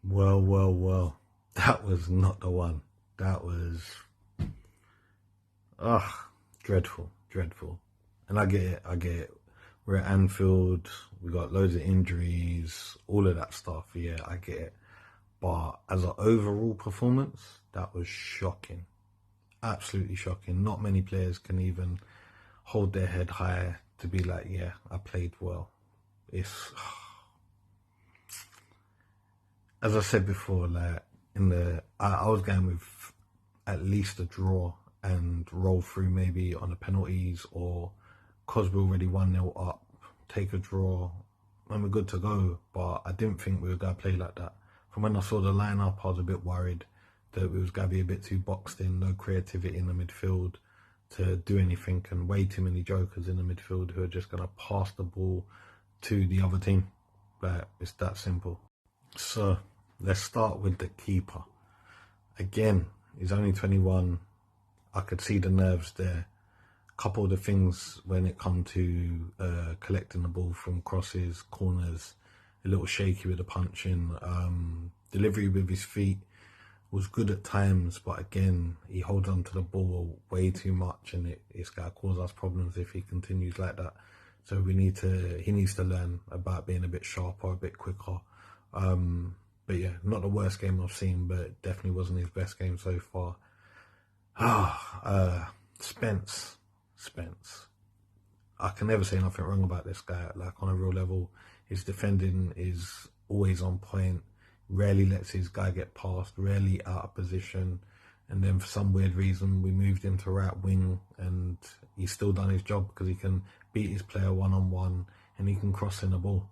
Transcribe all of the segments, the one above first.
Well. That was not the one. That was, ugh, dreadful. And I get it. We're at Anfield, we got loads of injuries, all of that stuff. Yeah, I get it. But as an overall performance, that was shocking. Absolutely shocking. Not many players can even hold their head high to be like, yeah, I played well. It's, as I said before, like I was going with at least a draw and roll through maybe on the penalties, or because we're already 1-0 up, take a draw and we're good to go. But I didn't think we were going to play like that. From when I saw the lineup, I was a bit worried that we was going to be a bit too boxed in, no creativity in the midfield to do anything, and way too many jokers in the midfield who are just going to pass the ball to the other team. But it's that simple. So let's start with the keeper. Again, he's only 21. I could see the nerves there. A couple of the things when it come to collecting the ball from crosses, corners, a little shaky with the punching. Delivery with his feet was good at times, but again, he holds on to the ball way too much, and it's going to cause us problems if he continues like that. So he needs to learn about being a bit sharper, a bit quicker. But yeah, not the worst game I've seen, but definitely wasn't his best game so far. Spence. I can never say nothing wrong about this guy. Like, on a real level, his defending is always on point. Rarely lets his guy get past, rarely out of position. And then for some weird reason, we moved him to right wing, and he's still done his job because he can beat his player one-on-one and he can cross in the ball.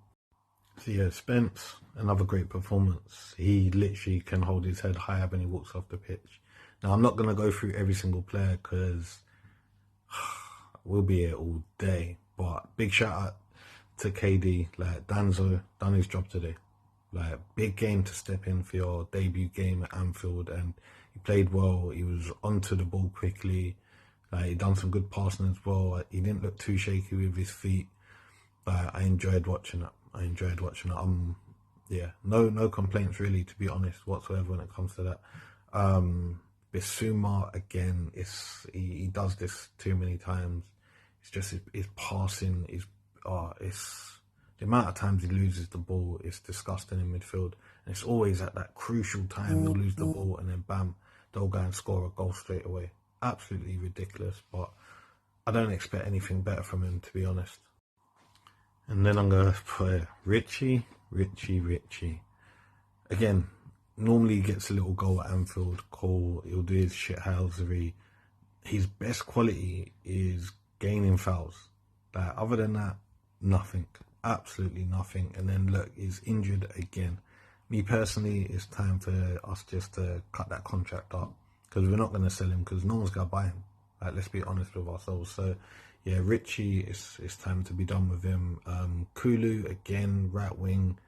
So yeah, Spence, another great performance. He literally can hold his head higher when he walks off the pitch. Now, I'm not going to go through every single player because we'll be here all day. But big shout out to KD. Like, Danzo done his job today. Like, big game to step in for your debut game at Anfield, and he played well. He was onto the ball quickly. Like, he done some good passing as well. He didn't look too shaky with his feet. But I enjoyed watching it. Yeah, no complaints really, to be honest, whatsoever when it comes to that. Bissouma, again, he does this too many times. It's just his passing it's the amount of times he loses the ball is disgusting in midfield, and it's always at that crucial time he'll lose the ball and then bam, they'll go and score a goal straight away. Absolutely ridiculous, but I don't expect anything better from him, to be honest. And then I'm gonna put Richie. Again, normally he gets a little goal at Anfield. Cool, he'll do his shithousery. His best quality is gaining fouls. Like, other than that, nothing. Absolutely nothing. And then look, he's injured again. Me personally, it's time for us just to cut that contract up, because we're not going to sell him because no one's going to buy him. Like, let's be honest with ourselves. So yeah, Richie, it's time to be done with him. Kulu, again, right wing,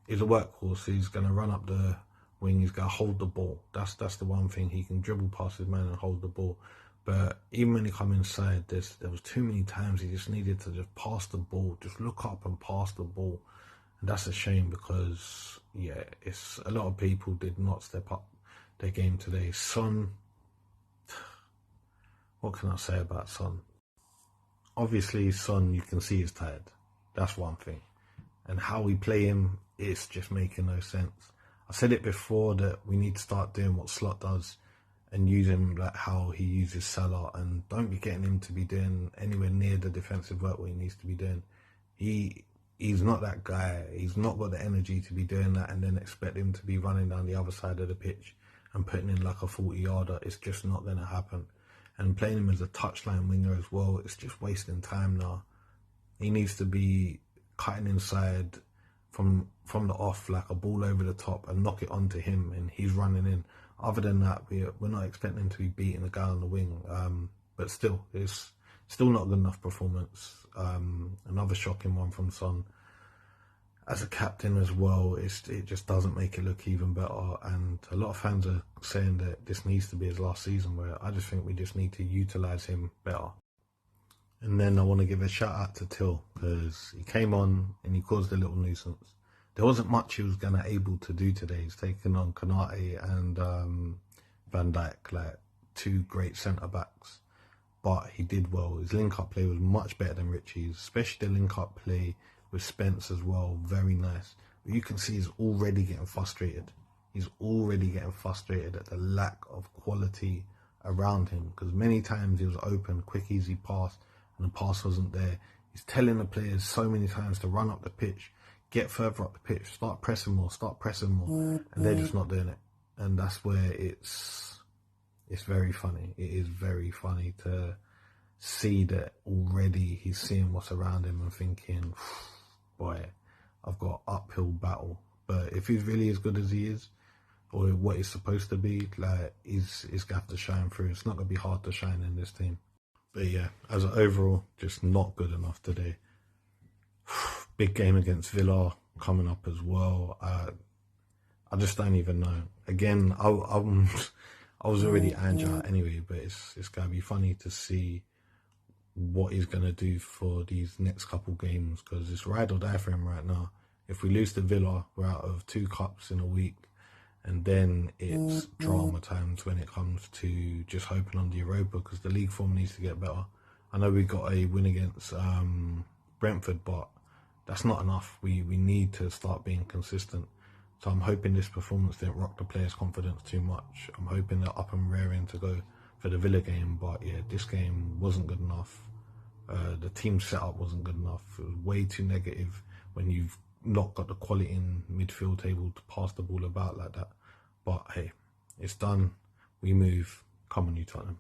is a workhorse. He's going to run up the wing. He's going to hold the ball. That's the one thing. He can dribble past his man and hold the ball. But even when he come inside, there was too many times he just needed to just pass the ball, just look up and pass the ball. And that's a shame because, yeah, it's a lot of people did not step up their game today. Son, what can I say about Son? Obviously, Son, you can see, is tired. That's one thing. And how we play him, it's just making no sense. I said it before that we need to start doing what Slot does and use him like how he uses Salah, and don't be getting him to be doing anywhere near the defensive work what he needs to be doing. He's not that guy. He's not got the energy to be doing that and then expect him to be running down the other side of the pitch and putting in like a 40-yarder. It's just not going to happen. And playing him as a touchline winger as well, it's just wasting time now. He needs to be cutting inside from the off, like a ball over the top, and knock it onto him and he's running in. Other than that, we're not expecting him to be beating the guy on the wing. But still, it's still not a good enough performance. Another shocking one from Son. As a captain as well, it just doesn't make it look even better. And a lot of fans are saying that this needs to be his last season, where I just think we just need to utilise him better. And then I want to give a shout out to Till, because he came on and he caused a little nuisance. there wasn't much he was gonna able to do today. He's taken on Konate and Van Dijk, like two great centre backs, but he did well. His link-up play was much better than Richie's, especially the link-up play with Spence as well. Very nice. But you can see he's already getting frustrated. He's already getting frustrated at the lack of quality around him, because many times he was open, quick, easy pass, and the pass wasn't there. He's telling the players so many times to run up the pitch, get further up the pitch, start pressing more, and they're just not doing it. And that's where it's very funny. It is very funny to see that already he's seeing what's around him and thinking, boy, I've got uphill battle. But if he's really as good as he is, or what he's supposed to be, like, he's going to have to shine through. It's not going to be hard to shine in this team. But yeah, as an overall, just not good enough today. Big game against Villa coming up as well. I just don't even know. Again, I was already angry anyway, but it's going to be funny to see what he's going to do for these next couple games, because it's ride or die for him right now. If we lose to Villa, we're out of 2 cups in a week, and then it's drama times when it comes to just hoping on the Europa, because the league form needs to get better. I know we got a win against Brentford, but that's not enough. We need to start being consistent. So I'm hoping this performance didn't rock the players' confidence too much. I'm hoping they're up and raring to go for the Villa game, but yeah, this game wasn't good enough. The team setup wasn't good enough. It was way too negative when you've not got the quality in midfield table to pass the ball about like that. But hey, it's done. We move. Come on, you Tottenham.